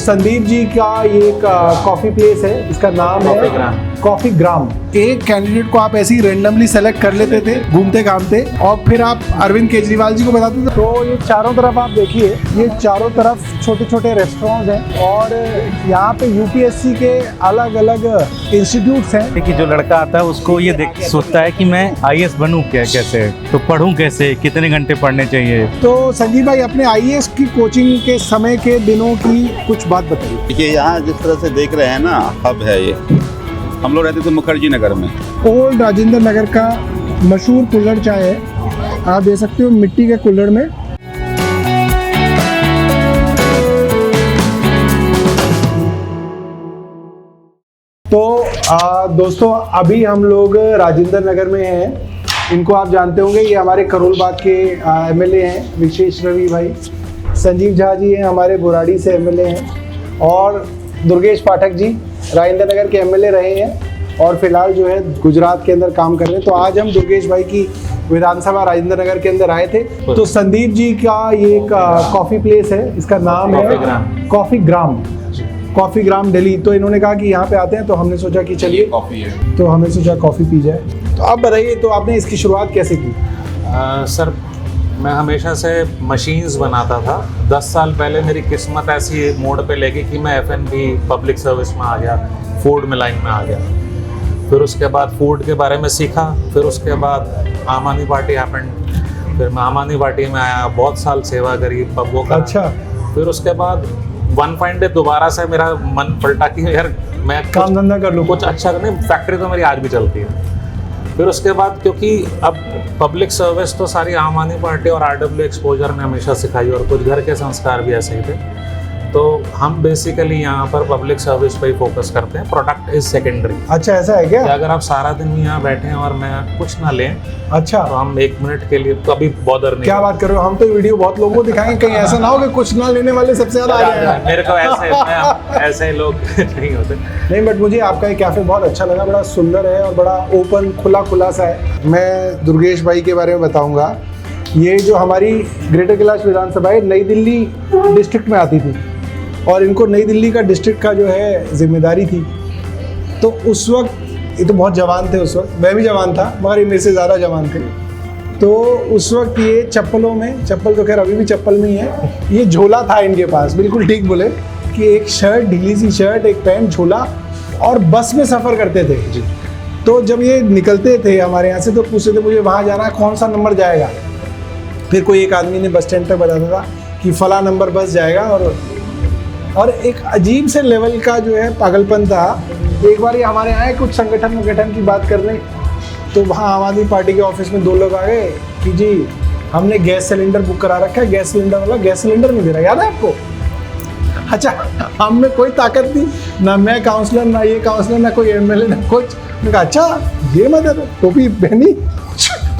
संदीप जी का ये एक कॉफ़ी प्लेस है, इसका नाम है कॉफ़ी ग्राम। एक कैंडिडेट को आप ऐसे ही रैंडमली सेलेक्ट कर लेते थे घूमते घामते और फिर आप अरविंद केजरीवाल जी को बताते थे। तो ये चारों तरफ आप देखिए, ये चारों तरफ छोटे छोटे रेस्टोरेंट्स हैं और यहाँ पे यूपीएससी के अलग अलग इंस्टीट्यूट्स हैं। देखिए, जो लड़का आता है उसको ये देख सोचता है कि मैं आईएएस बनूं क्या, कैसे तो पढ़ूं, कैसे कितने घंटे पढ़ने चाहिए। तो संजीव भाई, अपने आईएएस की कोचिंग के समय के दिनों की कुछ बात बताइए। देखिए, यहाँ जिस तरह से देख रहे हैं ना, हब है ये। हम लोग रहते थे मुखर्जी नगर में। ओल्ड राजेंद्र नगर का मशहूर कुल्हड़ चाय है, आप दे सकते हो मिट्टी के कुल्हड़ में। तो दोस्तों, अभी हम लोग राजेंद्र नगर में हैं। इनको आप जानते होंगे, ये हमारे करोल बाग के एमएलए हैं विशेष रवि भाई। संजीव झा जी हैं, हमारे बुराड़ी से एमएलए हैं। और दुर्गेश पाठक जी राजेंद्र नगर के एमएलए रहे हैं और फिलहाल जो है गुजरात के अंदर काम कर रहे हैं। तो आज हम दुर्गेश भाई की विधानसभा राजेंद्र नगर के अंदर आए थे। तो संदीप जी का ये एक कॉफ़ी प्लेस है, इसका नाम है कॉफ़ी ग्राम दिल्ली। तो इन्होंने कहा कि यहाँ पे आते हैं, तो हमने सोचा कि चलिए कॉफ़ी है, तो हमने सोचा कॉफ़ी पी जाए। तो आप बताइए, तो आपने इसकी शुरुआत कैसे की? सर, मैं हमेशा से मशीन्स बनाता था। 10 साल पहले मेरी किस्मत ऐसी मोड़ पे लेगी कि मैं F&B पब्लिक सर्विस में आ गया, फूड में लाइन में आ गया। फिर उसके बाद फूड के बारे में सीखा, फिर उसके बाद आम आदमी पार्टी हैपेंड। फिर मैं आम आदमी पार्टी में आया, बहुत साल सेवा करी पब्बों का। अच्छा। फिर उसके बाद वन फाइन डे दोबारा से मेरा मन पलटा कि यार मैं काम धंधा कर लूँ, कुछ अच्छा करने। फैक्ट्री तो मेरी आज भी चलती है। फिर उसके बाद, क्योंकि अब पब्लिक सर्विस तो सारी आम आदमी पार्टी और आरडब्ल्यू एक्सपोजर ने हमेशा सिखाई और कुछ घर के संस्कार भी ऐसे ही थे। तो हम बेसिकली यहाँ पर पब्लिक सर्विस पे ही फोकस करते हैं। Product is secondary. अच्छा, ऐसा है क्या? अगर आप सारा दिन यहाँ बैठे हैं और मैं कुछ ना लें, अच्छा, तो हम 1 मिनट के लिए कभी बॉदर नहीं। क्या बात कर रहे हो? हम तो वीडियो बहुत लोगों को दिखाएंगे, कहीं ऐसा ना हो कि कुछ ना लेने वाले सबसे ज्यादा आ जाए। मेरे को ऐसे ही लोग नहीं होते। नहीं, बट मुझे आपका ये कैफे बहुत अच्छा लगा। बड़ा सुंदर है और बड़ा ओपन खुला सा है। मैं दुर्गेश भाई के बारे में बताऊंगा। ये जो हमारी ग्रेटर कैलाश विधानसभा है, नई दिल्ली डिस्ट्रिक्ट में आती थी और इनको नई दिल्ली का डिस्ट्रिक्ट का जो है जिम्मेदारी थी। तो उस वक्त ये तो बहुत जवान थे, उस वक्त मैं भी जवान था, मगर ये मेरे से ज़्यादा जवान थे। तो उस वक्त ये चप्पलों में, चप्पल तो खैर अभी भी चप्पल में ही है, ये झोला था इनके पास। बिल्कुल ठीक बोले कि एक शर्ट, ढीली सी शर्ट, एक पैंट, झोला, और बस में सफ़र करते थे जी। तो जब ये निकलते थे हमारे यहाँ से, तो पूछते थे मुझे वहाँ जाना है, कौन सा नंबर जाएगा? फिर कोई एक आदमी ने बस स्टैंड तक बताता था कि फला नंबर बस जाएगा। और एक अजीब से लेवल का जो है पागलपन था। एक बार ये हमारे यहाँ कुछ संगठन की बात करने, तो वहाँ आम आदमी पार्टी के ऑफिस में 2 लोग आ गए कि जी हमने गैस सिलेंडर बुक करा रखा है। गैस सिलेंडर वाला गैस सिलेंडर नहीं दे रहा, याद है आपको? अच्छा, हम में कोई ताकत नहीं, ना मैं काउंसलर, ना ये काउंसलर, ना कोई एमएलए, ना कुछ। मैंने कहा अच्छा ये मत है, टोपी पहनी,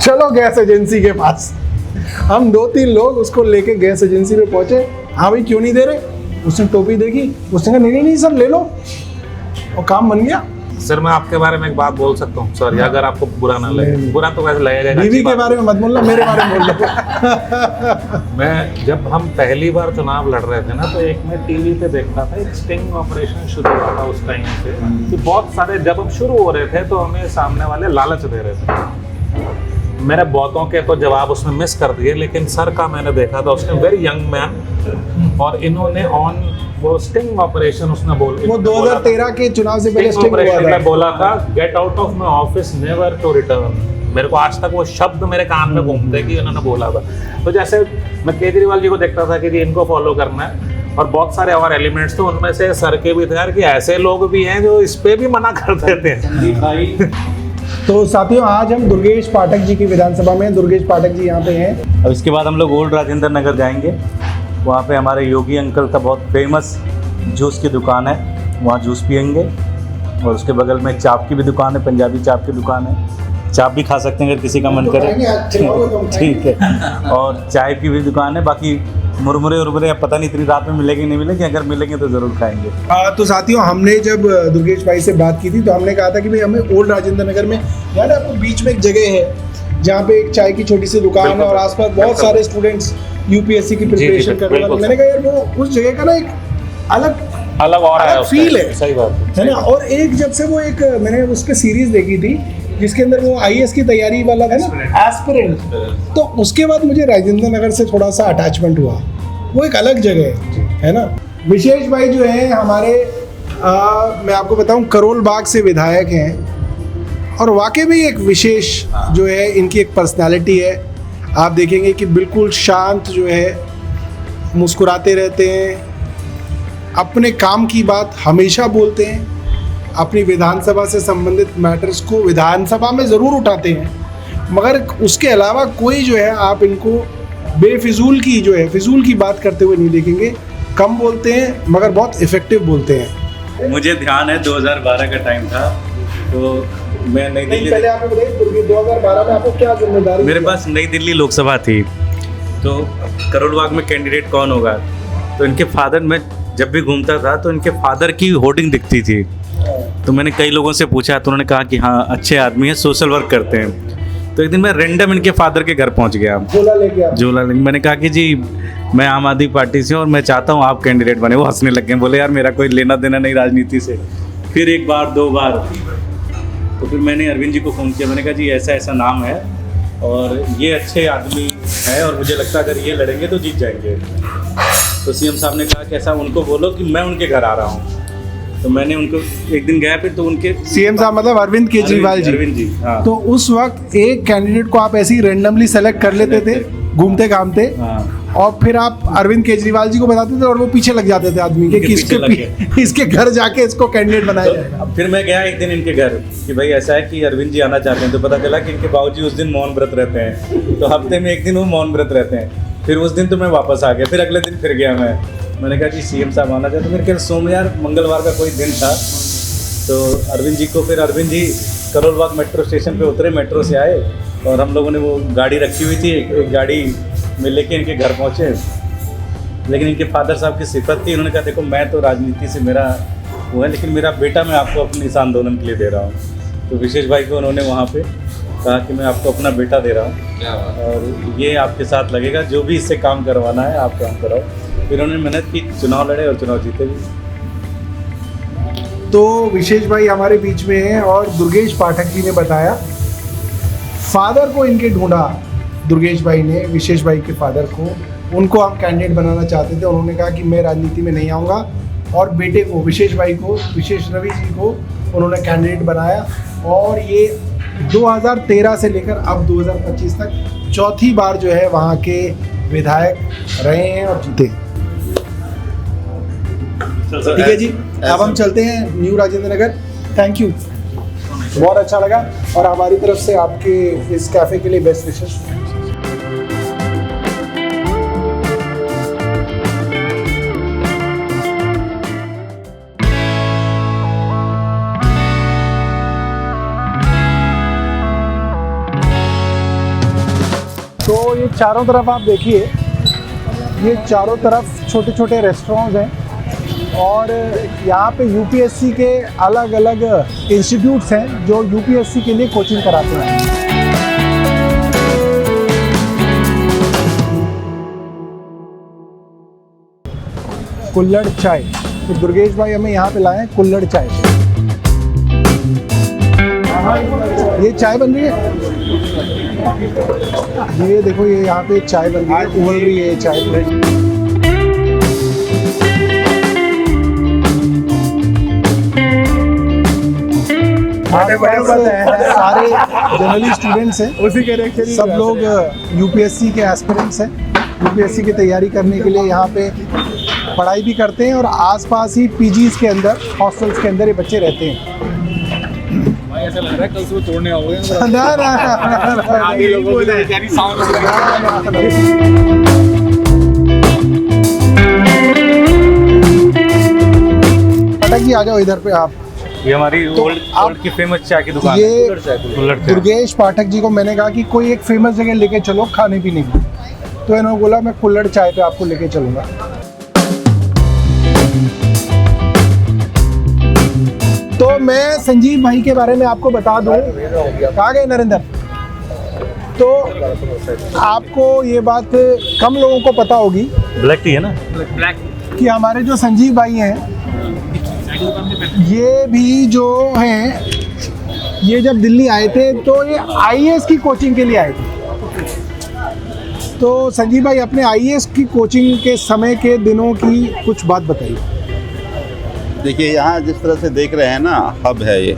चलो गैस एजेंसी के पास। हम 2-3 लोग उसको लेके गैस एजेंसी पे पहुँचे। हाँ भाई, क्यों नहीं दे रहे? उसने टोपी देखी, उसने कहा नहीं सर ले लो, और काम बन गया। सर, मैं आपके बारे में एक बात बोल सकता हूँ सर, अगर आपको बुरा ना लगे। बुरा तो वैसे लगेगा। बीवी के बारे में मत बोलना, मेरे बारे में बोल लो। मैं जब हम पहली बार चुनाव लड़ रहे थे ना, तो एक मैं टीवी पे देखता था, एक स्टिंग ऑपरेशन शुरू हुआ था उस टाइम से कि बहुत सारे, जब हम शुरू हो रहे थे तो हमें सामने वाले लालच दे रहे थे। मेरे बहुतों के तो जवाब उसने मिस कर दिए, लेकिन सर का मैंने देखा था, उसने वेरी यंग मैन, और इन्होंने ऑन वो स्टिंग ऑपरेशन उसने वो 2013 के चुनाव से पहले स्टिंग ऑपरेशन में बोला था, get out of my office never to return. मेरे को आज तक वो शब्द मेरे कान में घूमते कि उन्होंने बोला था। तो जैसे मैं केजरीवाल जी को देखता था कि जी इनको फॉलो करना है, और बहुत सारे और एलिमेंट्स थे, उनमें से सर के भी थे यार कि ऐसे लोग भी हैं जो इस पे भी मना कर देते हैं। तो साथियों, आज हम दुर्गेश पाठक जी की विधानसभा में, दुर्गेश पाठक जी यहाँ पे हैं। अब इसके बाद हम लोग ओल्ड राजेंद्र नगर जाएंगे। वहाँ पे हमारे योगी अंकल का बहुत फेमस जूस की दुकान है, वहाँ जूस पियेंगे। और उसके बगल में चाप की भी दुकान है, पंजाबी चाप की दुकान है। चाप भी खा सकते हैं अगर किसी का मन करे, ठीक है। और चाय की भी दुकान है। बाकी मुरमुरे उरमुरे अब पता नहीं इतनी रात में मिलेंगे नहीं मिलेंगे, अगर मिलेंगे तो ज़रूर खाएंगे। तो साथियों, हमने जब दुर्गेश भाई से बात की थी तो हमने कहा था कि भाई हमें ओल्ड राजेंद्र नगर में, यार आपको बीच में एक जगह है जहाँ पे एक चाय की छोटी सी दुकान है और आसपास बहुत सारे स्टूडेंट्स यूपीएससी की प्रिपरेशन कर रहे हैं। मैंने कहा यार वो उस जगह का ना एक अलग अलग और है, फील है, सही बात है ना। और एक जब से वो एक मैंने उस पे सीरीज देखी थी जिसके अंदर वो आईएएस की तैयारी वाला था ना, एस्पिरेंट, तो उसके बाद मुझे राजेंद्र नगर से थोड़ा सा अटैचमेंट हुआ। वो एक अलग जगह है ना। विशेष भाई जो है हमारे मैं आपको बताऊं करोल बाग से विधायक हैं और वाकई में एक विशेष जो है इनकी एक पर्सनालिटी है। आप देखेंगे कि बिल्कुल शांत जो है, मुस्कुराते रहते हैं, अपने काम की बात हमेशा बोलते हैं, अपनी विधानसभा से संबंधित मैटर्स को विधानसभा में ज़रूर उठाते हैं, मगर उसके अलावा कोई जो है आप इनको बेफिजूल की जो है फिजूल की बात करते हुए नहीं देखेंगे। कम बोलते हैं मगर बहुत इफ़ेक्टिव बोलते हैं। मुझे ध्यान है 2012 का टाइम था, तो मैं नई दिल्ली, पहले आपने बताइए 2012 में आपको क्या जिम्मेदारी? मेरे पास नई दिल्ली लोकसभा थी, तो करोल बाग में कैंडिडेट कौन होगा, तो इनके फादर, मैं जब भी घूमता था तो इनके फादर की होर्डिंग दिखती थी। तो मैंने कई लोगों से पूछा तो उन्होंने कहा कि हाँ अच्छे आदमी हैं, सोशल वर्क करते हैं। तो एक दिन मैं रैंडम इनके फादर के घर पहुंच गया, झोला लेके। मैंने कहा कि जी मैं आम आदमी पार्टी से हूँ और मैं चाहता हूँ आप कैंडिडेट बने। वो हंसने लग गए, बोले यार मेरा कोई लेना देना नहीं राजनीति से। फिर एक बार दो बार, तो फिर मैंने अरविंद जी को फ़ोन किया। मैंने कहा जी ऐसा ऐसा नाम है और ये अच्छे आदमी है और मुझे लगता है अगर ये लड़ेंगे तो जीत जाएंगे। तो सीएम साहब ने कहा कि ऐसा उनको बोलो कि मैं उनके घर आ रहा हूँ। तो मैंने उनको एक दिन गया, फिर तो उनके सीएम साहब मतलब अरविंद केजरीवाल जी। अरविंद जी, हाँ। तो उस वक्त एक कैंडिडेट को आप ऐसे ही रैंडमली सेलेक्ट कर लेते थे घूमते घामते, हाँ। और फिर आप अरविंद केजरीवाल जी को बताते थे और वो पीछे लग जाते थे आदमी के कि इसके घर जाके इसको कैंडिडेट बनाया जाएगा। अब फिर मैं गया एक दिन इनके घर कि भाई ऐसा है कि अरविंद जी आना चाहते हैं। तो पता चला कि इनके बाबूजी उस दिन मौन व्रत रहते हैं, तो हफ्ते में एक दिन वो मौन व्रत रहते हैं। फिर उस दिन तो मैं वापस आ गया, फिर अगले दिन फिर गया मैंने कहा जी सीएम साहब आना चाहते। मेरे ख्याल सोमवार मंगलवार का कोई दिन था, तो अरविंद जी को, फिर अरविंद जी करोल बाग मेट्रो स्टेशन पे उतरे, मेट्रो से आए और हम लोगों ने वो गाड़ी रखी हुई थी, एक गाड़ी में लेके इनके घर पहुँचे। लेकिन इनके फादर साहब की सिफत थी, उन्होंने कहा देखो मैं तो राजनीति से मेरा वो है, लेकिन मेरा बेटा मैं आपको अपने इस आंदोलन के लिए दे रहा हूँ। तो विशेष भाई को उन्होंने वहाँ पे कहा कि मैं आपको अपना बेटा दे रहा हूँ और ये आपके साथ लगेगा, जो भी इससे काम करवाना है आप काम कराओ। फिर उन्होंने मेहनत की, चुनाव लड़े और चुनाव जीते भी। तो विशेष भाई हमारे बीच में हैं और दुर्गेश पाठक जी ने बताया फादर को इनके ढूंढा, दुर्गेश भाई ने विशेष भाई के फादर को, उनको हम कैंडिडेट बनाना चाहते थे। उन्होंने कहा कि मैं राजनीति में नहीं आऊँगा और बेटे को, विशेष भाई को, विशेष रवि जी को उन्होंने कैंडिडेट बनाया और ये 2013 से लेकर अब 2025 तक चौथी बार जो है वहाँ के विधायक रहे हैं और जीते। ठीक है जी, अब हम चलते हैं new Rajendra Nagar. Thank you, बहुत अच्छा लगा और हमारी तरफ से आपके इस कैफ़े के लिए बेस्ट विशेष। तो ये चारों तरफ आप देखिए, ये चारों तरफ छोटे छोटे रेस्टोरेंट्स हैं और यहाँ पे यूपीएससी के अलग अलग इंस्टीट्यूट्स हैं जो यूपीएससी के लिए कोचिंग कराते हैं। कुल्हड़ चाय, तो दुर्गेश भाई हमें यहाँ पे लाए हैं कुल्हड़ चाय। ये चाय बन रही है, ये देखो, ये यहाँ पे चाय बन रही है, उबल रही है चाय। सारे जनरली स्टूडेंट्स हैं, उसी के सब लोग यूपीएससी के एस्पिरेंट्स हैं, यूपीएससी की तैयारी करने के लिए यहाँ पे पढ़ाई भी करते हैं और आसपास ही पीजीज के अंदर, हॉस्टल्स के अंदर ये बच्चे रहते हैं। ऐसा लग रहा है कल सुबह तोड़ने आओगे। पाठक जी आ जाओ इधर पे आप। ये हमारी तो ओल्ड की फेमस चाय की दुकान ये है, कुल्हड़ चाय। दुर्गेश पाठक जी को मैंने कहा कि कोई एक फेमस जगह लेके चलो खाने पीने की, तो इन्होंने बोला मैं कुल्हड़ चाय पे आपको लेके चलूँगा। तो मैं संजीव भाई के बारे में आपको बता दूं, कहाँ गए नरेंद्र? तो आपको ये बात कम लोगों को पता होगी, ब्लैक टी है ना, ब्लैक कि हमारे जो संजीव भाई हैं, ये भी जो हैं, ये जब दिल्ली आए थे तो ये आईएएस की कोचिंग के लिए आए थे। तो संजीव भाई अपने आईएएस की कोचिंग के समय के दिनों की कुछ बात बताइए। देखिए यहाँ जिस तरह से देख रहे हैं ना, हब है ये।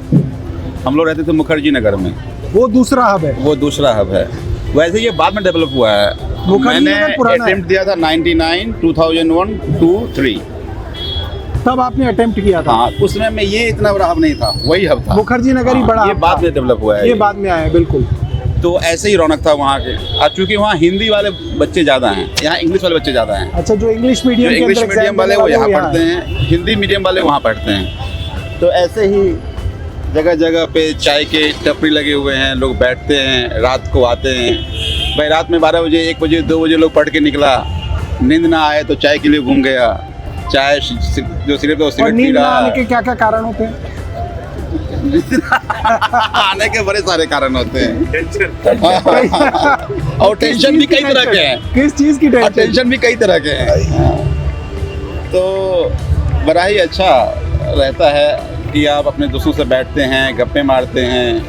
हम लोग रहते थे मुखर्जी नगर में, वो दूसरा हब है। वो दूसरा हब है। वैसे ये बाद में डेवलप हुआ है। मुखर्जी मैंने नगर पुराना है। अटेम्प्ट दिया था 99, 2001, 2, 3। तब आपने अटेम्प्ट किया था। हाँ, उस समय में ये इतना बड़ा हब नहीं था, वही हब था। मुखर्जी नगर ही बड़ा ये हब बाद था। में डेवलप हुआ है। ये बाद में आया है, बिल्कुल। तो ऐसे ही रौनक था वहाँ के। और चूंकि वहाँ हिंदी वाले बच्चे ज़्यादा हैं, यहाँ इंग्लिश वाले बच्चे ज़्यादा हैं। अच्छा, जो इंग्लिश मीडियम जो के इंग्लिश अंदर मीडियम exam वाले देने वो यहाँ वो पढ़ते हैं, हिंदी मीडियम वाले वहाँ पढ़ते हैं। तो ऐसे ही जगह जगह पे चाय के टपरी लगे हुए हैं, लोग बैठते हैं, रात को आते हैं। भाई रात में 12 बजे, 1 बजे, 2 बजे लोग पढ़ के निकला, नींद ना आए तो चाय के लिए घूम गया। चाय जो सिगरेट वो और सिगरेट पी नींद ना रहा आने है। के क्या क्या कारण होते हैं? आने के बड़े सारे कारण होते हैं। और टेंशन भी कई तरह के हैं। किस चीज की और टेंशन? टेंशन भी कई तरह के हैं। तो बड़ा ही अच्छा रहता है कि आप अपने दोस्तों से बैठते हैं, गप्पे मारते हैं,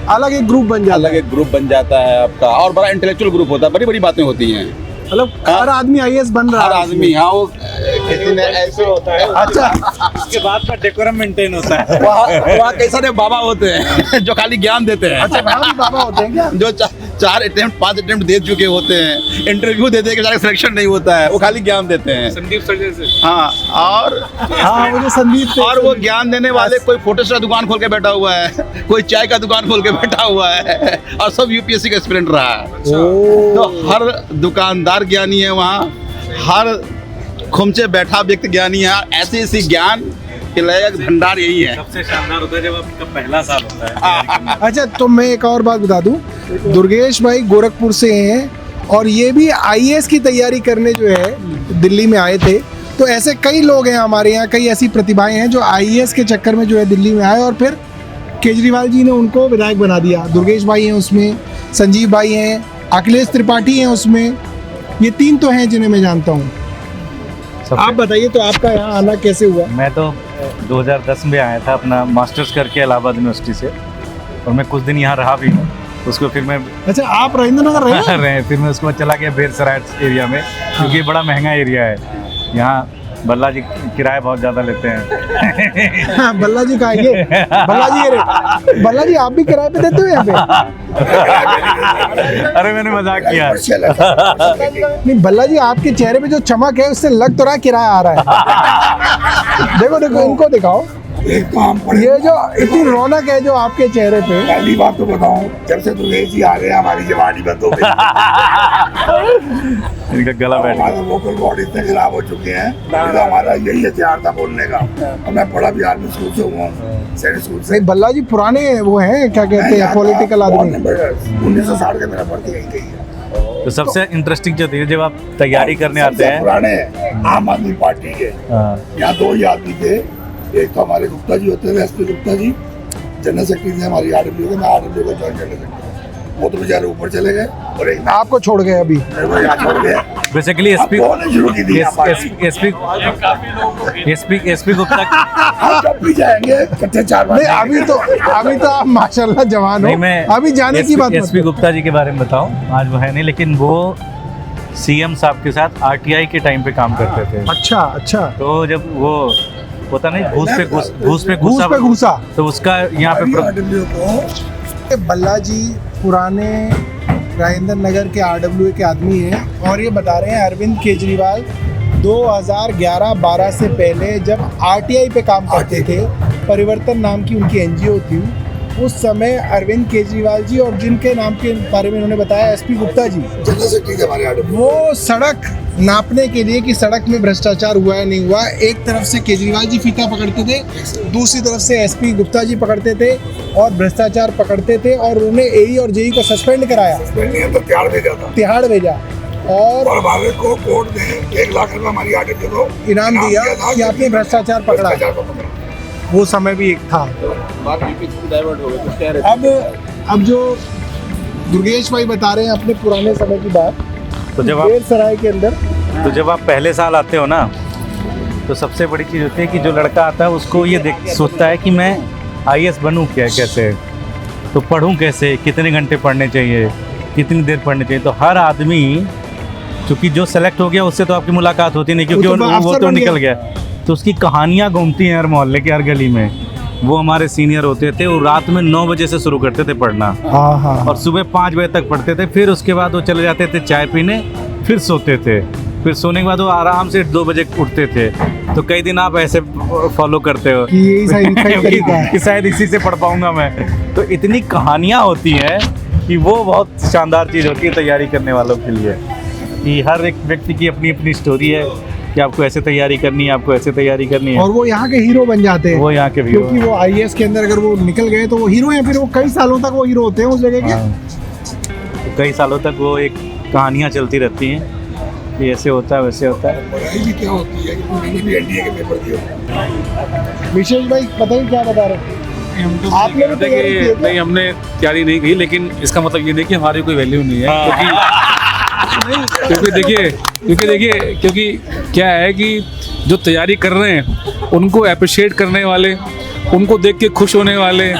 अलग एक ग्रुप बन जाता अलग है। एक ग्रुप बन जाता है आपका। और बड़ा इंटेलेक्चुअल ग्रुप होता है, बड़ी बड़ी बातें होती हैं। मतलब हर आदमी आईएएस बन रहा हर है। आदमी, हाँ, वो किसी ने ऐसे होता है। अच्छा, उसके बाद का डेकोरम मेंटेन होता है। वहाँ कई सारे बाबा होते हैं जो खाली ज्ञान देते हैं। अच्छा, वहाँ भी बाबा होते हैं क्या? जो 4 अटेम्प्ट 5 अटेम्प्ट दे चुके होते हैं, इंटरव्यू देते हैं, सिलेक्शन नहीं होता है, वो खाली ज्ञान देते हैं। संदीप सर जैसे। हाँ, और हाँ, वो जो संदीप थे। और वो ज्ञान देने वाले, कोई फोटो स्टार दुकान खोल के बैठा हुआ है, कोई चाय का दुकान खोल के बैठा हुआ है, और सब यूपीएससी का एस्पिरेंट रहा है। तो हर दुकानदार ज्ञानी है वहाँ, हर खुमचे बैठा व्यक्ति ज्ञानी है। ऐसे ऐसी ज्ञान के लायक भंडार यही है। सबसे शानदार होता है जब आपका पहला साल होता है। अच्छा, तो मैं एक और बात बता दूं, दुर्गेश भाई गोरखपुर से हैं और ये भी आईएएस की तैयारी करने जो है दिल्ली में आए थे। तो ऐसे कई लोग हैं हमारे यहाँ, कई ऐसी प्रतिभाएं हैं जो आईएएस के चक्कर में जो है दिल्ली में आए और फिर केजरीवाल जी ने उनको विधायक बना दिया। दुर्गेश भाई हैं उसमें, संजीव भाई हैं, अखिलेश त्रिपाठी हैं उसमें। ये 3 तो हैं जिन्हें मैं जानता हूँ। आप बताइए, तो आपका यहाँ आना कैसे हुआ? मैं तो 2010 में आया था अपना मास्टर्स करके इलाहाबाद यूनिवर्सिटी से, और मैं कुछ दिन यहाँ रहा भी हूँ। उसको फिर मैं अच्छा, आप रविंद्र नगर रहे? रहे फिर मैं उसके बाद चला गया बेरसराय एरिया में, क्योंकि ये बड़ा महंगा एरिया है। यहाँ बल्ला जी किराया बहुत ज़्यादा लेते हैं। हाँ, बल्ला जी का ये बल्ला जी आप भी किराए पे देते हो यहाँ पे? अरे मैंने मजाक किया। नहीं, बल्ला जी आपके चेहरे पे जो चमक है उससे लग तो रहा है किराया आ रहा है। देखो देखो, इनको दिखाओ, ये जो इतनी रौनक है जो आपके चेहरे पे। पहली बात तो बताऊं, जब से दुर्गेश जी आ गए हमारी जवानी बंद हो गई। इनका गला बैठ गया। हमारे लोकल बॉडी इतने खराब हो चुके हैं, तो हमारा यही हथियार था बोलने का। और मैं बड़ा बिहार में स्कूल से हुआ हूँ, सैनिक स्कूल से। नहीं, बल्ला जी पुराने वो हैं, क्या कहते हैं, पॉलिटिकल आदमी। 1960 के मेरा भर्ती यही गई है। तो सबसे इंटरेस्टिंग जो थी, जब आप तैयारी करने आते सबसे हैं। पुराने आम आदमी पार्टी के हाँ। यहाँ 2 ही आदमी थे। एक तो हमारे गुप्ता जी होते थे, SP Gupta ji, general secretary थे हमारी आरडब्ल्यू के। मैं आरडब्ल्यू का ज्वाइन जनरल सेक्रेटरी, वो तो बेचारे ऊपर चले गए। और एक आपको छोड़ गए अभी। यहाँ छोड़ गया। बेसिकली अब बोलने शुरू की थी यहाँ पार्टी। एसपी गुप्ता। हम जब भी जाएंगे इकट्ठे 4 बार नहीं, अभी तो आप माशाल्लाह जवान नहीं, हो। मैं अभी जाने की बात मत एसपी गुप्ता जी के बारे में बताऊं, आज वो है नहीं, लेकिन वो सीएम साहब के साथ आरटीआई के टाइम पे काम करते थे। अच्छा अच्छा, तो जब वो होता नहीं, घूस पे घुसा, तो उसका यहाँ पे आरडब्ल्यू को बल्ला जी पुराने राजेंद्र नगर के आरडब्ल्यू के आदमी हैं और ये बता रहे हैं अरविंद केजरीवाल 2011-12 से पहले जब आरटीआई पे काम करते थे, परिवर्तन नाम की उनकी एनजीओ थी, उस समय अरविंद केजरीवाल जी और जिनके नाम के बारे में उन्होंने बताया SP Gupta ji, general secretary थे हमारे आरडब्ल्यू। वो सड़क नापने के लिए कि सड़क में भ्रष्टाचार हुआ है नहीं हुआ, एक तरफ से केजरीवाल जी फीता पकड़ते थे, दूसरी तरफ से एसपी गुप्ता जी पकड़ते थे और भ्रष्टाचार पकड़ते थे और उन्होंने एई और जेई को सस्पेंड कराया, तो त्यार भेजा था, तिहाड़ भेजा और भारत को कोर्ट ने 1 लाख रुपए हमारी आरडब्ल्यू को इनाम दिया कि आपने भ्रष्टाचार पकड़ा। वो समय भी एक था। अब जो दुर्गेश भाई बता रहे हैं अपने पुराने समय की बात, तो जब आप बेरसराय के अंदर तो जब आप पहले साल आते हो ना, तो सबसे बड़ी चीज़ होती है कि जो लड़का आता है उसको ये देख सोचता है कि मैं IAS बनूँ क्या, कैसे, तो पढ़ूँ कैसे, कितने घंटे पढ़ने चाहिए, कितनी देर पढ़नी चाहिए। तो हर आदमी, क्योंकि जो सेलेक्ट हो गया उससे तो आपकी मुलाकात होती नहीं, क्योंकि वो तो निकल गया, तो उसकी कहानियाँ घूमती हैं हर मोहल्ले के, हर गली में। वो हमारे सीनियर होते थे, वो रात में 9 बजे से शुरू करते थे पढ़ना, और सुबह 5 बजे तक पढ़ते थे। फिर उसके बाद वो चले जाते थे चाय पीने, फिर सोते थे। फिर सोने के बाद वो आराम से 2 बजे उठते थे। तो कई दिन आप ऐसे फॉलो करते हो कि शायद इसी से पढ़ पाऊंगा मैं। तो इतनी कहानियाँ होती हैं कि वो बहुत शानदार चीज़ होती है तैयारी करने वालों के लिए, कि हर एक व्यक्ति की अपनी अपनी स्टोरी है कि आपको ऐसे तैयारी करनी है, आपको ऐसे तैयारी करनी है, और वो यहाँ के हीरो बन जाते हैं। वो यहाँ के हीरो, क्योंकि वो IAS के अंदर अगर वो निकल गए तो वो हीरो हैं, फिर वो कई सालों तक वो हीरो होते हैं उस जगह के। तो कई सालों तक वो एक कहानियाँ चलती रहती हैं कि ऐसे होता है, वैसे होता है। पढ़ाई भी क्या होती है कि मैंने भी NDA के पेपर दिए। विशेष भाई बताइए क्या बता रहे हैं? हम तो आपने भी तैयारी की है क्या? नहीं, हमने तैयारी नहीं की, लेकिन इसका मतलब ये नहीं कि हमारी कोई वैल्यू नहीं है। क्योंकि देखिए क्या है कि जो तैयारी कर रहे हैं उनको अप्रिशिएट करने वाले, उनको देख के खुश होने वाले,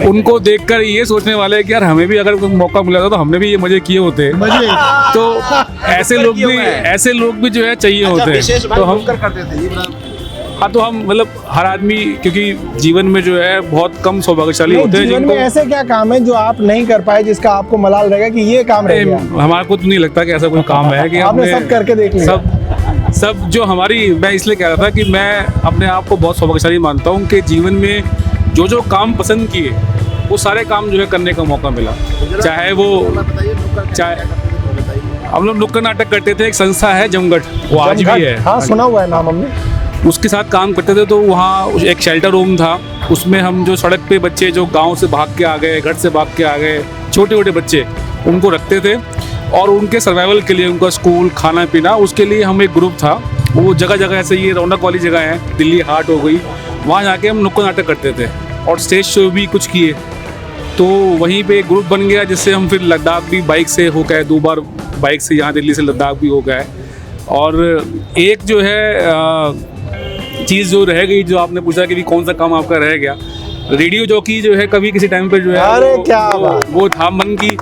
उनको देखकर ये सोचने वाले कि यार हमें भी अगर कोई मौका मिला था तो हमने भी ये मजे किए होते। तो ऐसे लोग भी जो है चाहिए होते। तो हम करते थे। हाँ, तो हम मतलब हर आदमी, क्योंकि जीवन में जो है बहुत कम सौभाग्यशाली होते हैं जीवन में ऐसे क्या काम है जो आप नहीं कर पाए, जिसका आपको मलाल रहेगा कि ये काम रह गया? हमारे को तो नहीं लगता कि ऐसा कोई काम है कि आपने सब करके देख लिया। सब जो हमारी, मैं इसलिए कह रहा था कि मैं अपने आप को बहुत सौभाग्यशाली मानता हूँ कि जीवन में जो काम पसंद किए वो सारे काम जो है करने का मौका मिला। चाहे हम लोग नुक्कड़ नाटक करते थे, एक संस्था है जमघट, वो आज भी है। हाँ, सुना हुआ है नाम हमने। उसके साथ काम करते थे। तो वहाँ एक शेल्टर होम था, उसमें हम जो सड़क पे बच्चे जो गांव से भाग के आ गए, घर से भाग के आ गए, छोटे छोटे बच्चे, उनको रखते थे और उनके सर्वाइवल के लिए उनका स्कूल, खाना पीना, उसके लिए हम एक ग्रुप था। वो जगह जगह ऐसे, ये रौनक वाली जगह है, दिल्ली हाट हो गई, वहाँ जाके हम नुक्कड़ नाटक करते थे और स्टेज शो भी कुछ किए। तो वहीं पे एक ग्रुप बन गया, जिससे हम फिर लद्दाख भी बाइक से हो गए, 2 बार बाइक से यहाँ दिल्ली से लद्दाख भी हो गए। और एक जो है चीज़ जो रह गई, जो आपने पूछा कि कौन सा काम आपका रह गया, रेडियो जॉकी जो है कभी किसी टाइम पे जो है, अरे क्या वो था मन की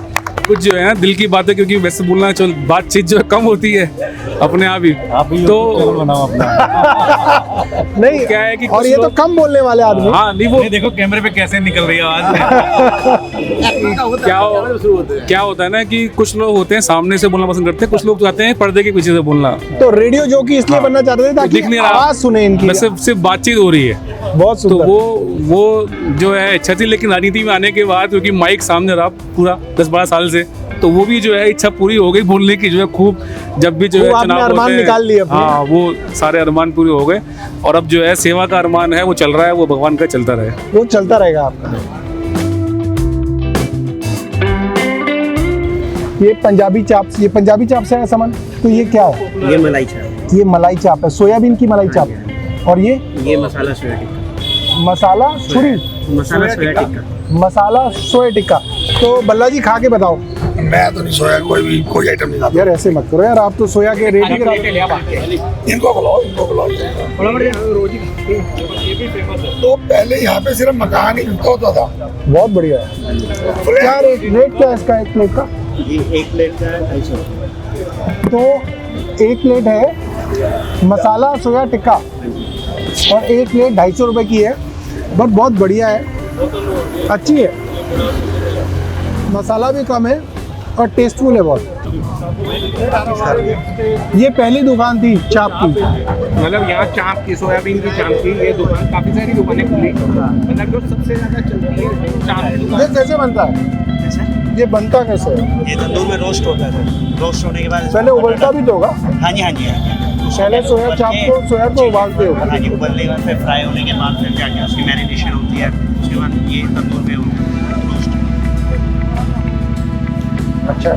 कुछ जो है ना दिल की बातें, क्योंकि वैसे बोलना चल बातचीत जो है कम होती है अपने आप ही। तो बनाओ अपना। नहीं क्या है कि और ये तो कम बोलने वाले आदमी। हाँ, नहीं वो देखो कैमरे पे कैसे निकल रही है आवाज। क्या होता है ना कि कुछ लोग होते हैं सामने से बोलना पसंद करते हैं, कुछ लोग चाहते हैं पर्दे के पीछे से बोलना। तो रेडियो जॉकी इसलिए बनना चाहते थे ताकि आवाज सुने इनकी, बस सिर्फ बातचीत हो रही है। बहुत सुंदर। तो वो जो है इच्छा थी, लेकिन राजनीति में आने के बाद, क्योंकि माइक सामने रहा पूरा 10-12 साल से, तो वो भी जो है इच्छा पूरी हो गई बोलने की, जो है खूब, जब भी जो है चुनाव होते निकाल लिए हैं, हाँ, वो सारे अरमान पूरे हो गए। और अब जो है सेवा का अरमान है वो चल रहा है, वो भगवान का चलता रहे, वो चलता रहेगा आपका। ये पंजाबी चाप से है सामान। तो ये क्या है? ये मलाई चाप। ये मलाई चाप है, सोयाबीन की मलाई चाप। और ये मसाला सोया टिक्का। मसाला छुरी, मसाला सोया टिक्का। मसाला सोया टिक्का। तो बल्ला जी खा के बताओ। मैं तो नहीं सोया कोई आइटम नहीं खाता यार ऐसे मत करो यार, आप तो सोया के रेडी करा। इनको खिलाओ। तो पहले यहाँ पे सिर्फ मकान ही बिकता होता था। बहुत बढ़िया है। क्या रेट क्या है इसका एक प्लेट का? ये एक प्लेट का 250 रुपये। तो एक प्लेट है मसाला सोया टिक्का और एक प्लेट 250 रुपये की है। बट बहुत बढ़िया है, अच्छी है, मसाला भी कम है और टेस्टफुल है बहुत। ये पहली दुकान थी चाप की, मतलब यहाँ चाप की, सोयाबीन की चाप की ये दुकान, काफ़ी सारी दुकानें खुली, मतलब जो सबसे ज़्यादा चलती है चाप की दुकान। ये कैसे बनता है? ये बनता कैसे है? ये तंदूर में रोस्ट होता है सर। रोस्ट होने के बाद पहले उबलता भी तो होगा? हाँ जी, हाँ जी, हाँ जी। पहले सोया चाप को, सोया को उबालते हो? हाँ जी, उबलने के बाद फिर फ्राई होने के बाद फिर जाके उसकी मैरिनेशन होती है, उसके बाद ये तंदूर में रोस्ट। अच्छा,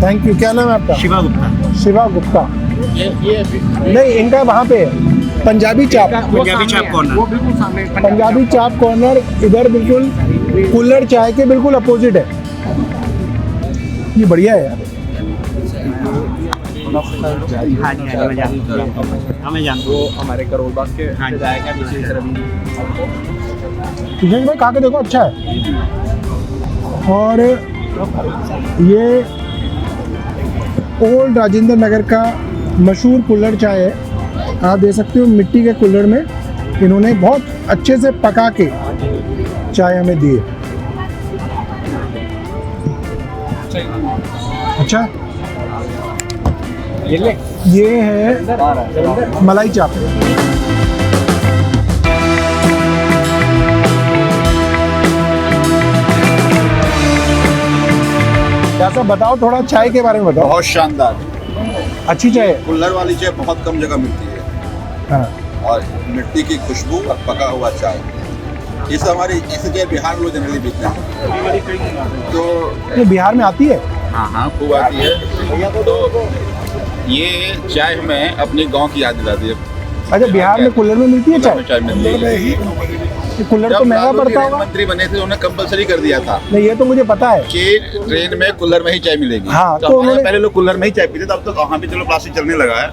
थैंक यू। क्या नाम है आपका? शिवा गुप्ता। शिवा गुप्ता। नहीं, इनका वहाँ पे पंजाबी चाप। पंजाबी चाप कॉर्नर, वो बिल्कुल सामने पंजाबी चाप कॉर्नर इधर बिल्कुल कुल्हड़ चाय के बिल्कुल अपोजिट है। ये बढ़िया है यार। हाँ जी मैं जानता हूँ। हाँ मैं जानता हूँ। हमारे करोल बाग के हाँ जी। विधायक हैं विशेष रवि। किशन भाई खा के देखो, अच्छा है। और ये ओल्ड राजेंद्र नगर का मशहूर कुल्हड़ चाय है। आप देख सकते हो मिट्टी के कुल्हड़ में इन्होंने बहुत अच्छे से पका के चाय हमें दी है। अच्छा, ये है मलाई चाप। कैसा, बताओ थोड़ा चाय के बारे में बताओ। बहुत शानदार, अच्छी चाय है। कुल्हड़ वाली चाय बहुत कम जगह मिलती है। हाँ, और मिट्टी की खुशबू और पका हुआ चाय, ये सब हमारे इसे चाय बिहार में लोग जनरली पीते हैं। तो ये बिहार में आती है। हाँ खूब आती है। तो ये चाय हमें अपने गांव की याद दिलाती है। अच्छा, बिहार में कुल्हड़ में मिलती है चाय? चाय मिलती है। ये कुल्हड़ तो जब महंगा लालू जी पड़ता रेल होगा। मंत्री बने थे उन्होंने कंपलसरी कर दिया था नहीं, ये तो मुझे पता है। कि ट्रेन में कुल्हड़ में ही चाय मिलेगी। हाँ, तो तो हमारे उन्होंने- पहले लोग कुल्हड़ में ही चाय पीते थे। अब तो वहाँ भी चलो प्लास्टिक चलने लगा है,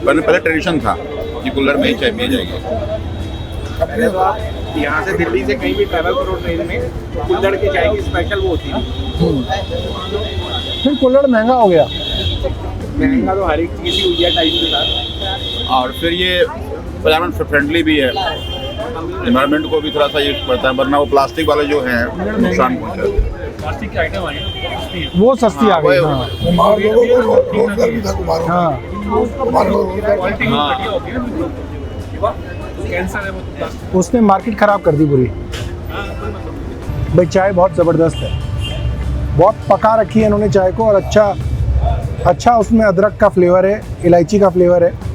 पहले ट्रेडिशन था कि कुल्हड़ में ही चाय पी जाएगी। पहले तो आप यहाँ से दिल्ली से कहीं भी ट्रैवल करो ट्रेन में तो कुल्हड़ की चाय की स्पेशल वो होती है। फिर कुल्हड़ महंगा हो गया। महंगा तो हर एक चीज़ ही हुई है टाइम के साथ। और फिर ये पर्यावरण फ्रेंडली भी है, एनवायरनमेंट को भी थोड़ा सा यूज करता है, वरना वो प्लास्टिक वाले जो हैं नुकसान पहुँचाते हैं। प्लास्टिक की आइटम आई वो सस्ती आ गई। हाँ, कुमार लोगों को रोजगार भी था। कुमार हाँ। कुमार लोगों को क्वालिटी घटिया होती है ना, कैंसर है वो तो प्लास्टिक। उसने मार्केट खराब कर दी पूरी। भाई चाय बहुत ज़बरदस्त है, बहुत पका रखी है इन्होंने चाय को। और अच्छा उसमें अदरक का फ्लेवर है, इलायची का फ्लेवर है।